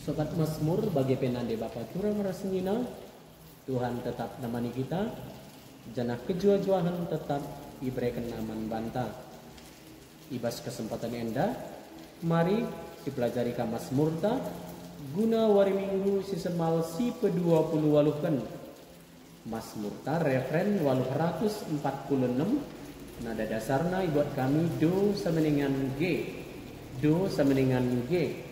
Sobat Mazmur bagi penande Bapak kurang rasnina, Tuhan tetap namani kita, janah kejua-juahan tetap diberikan naman banta. Ibas kesempatan enda, mari dipelajari ka Mazmurta, guna wari minggu si semal si pe-20 waluhkan. Mazmurta referen 846, nada dasarna buat kami do sameningan G. Do sameningan G.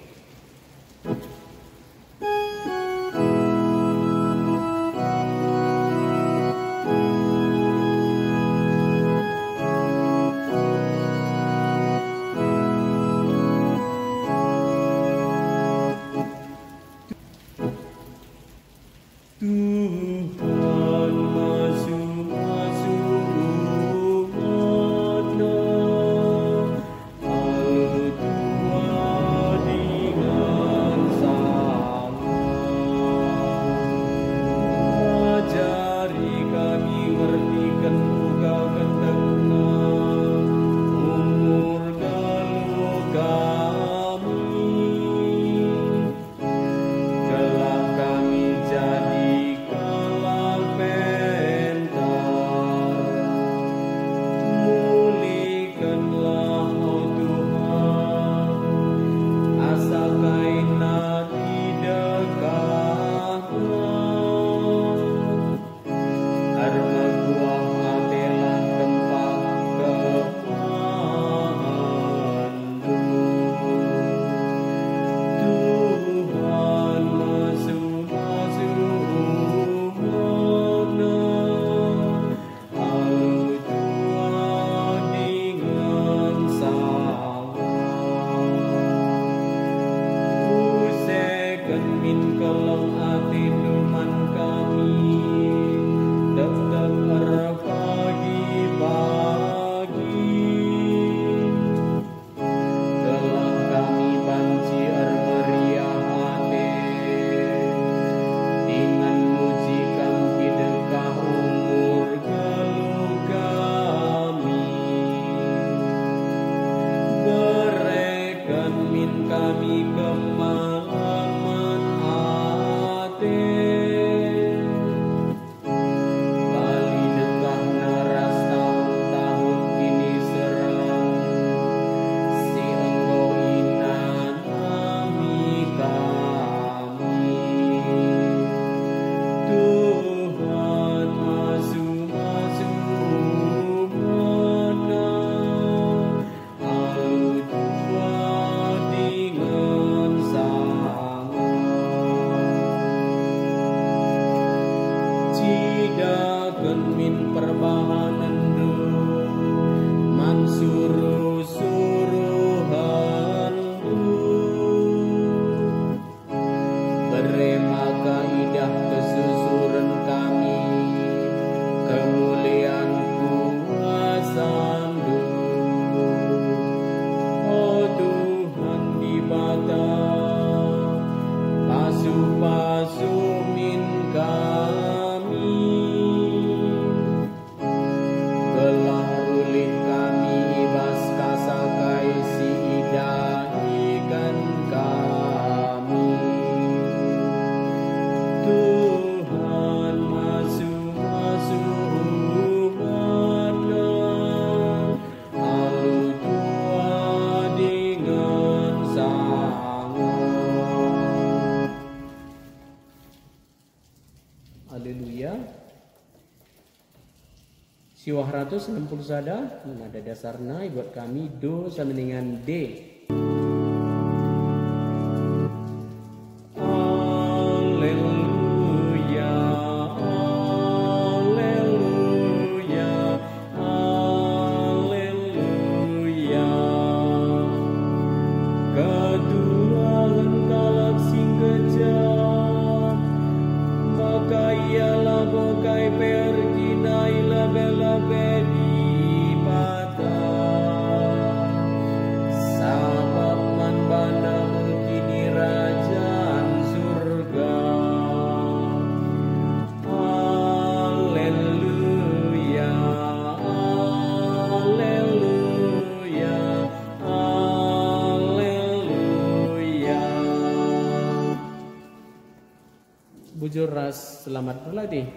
Siwah 160 sada, nada dasarna buat kami do sameningan D. Sa bujur ras selamat berlatih.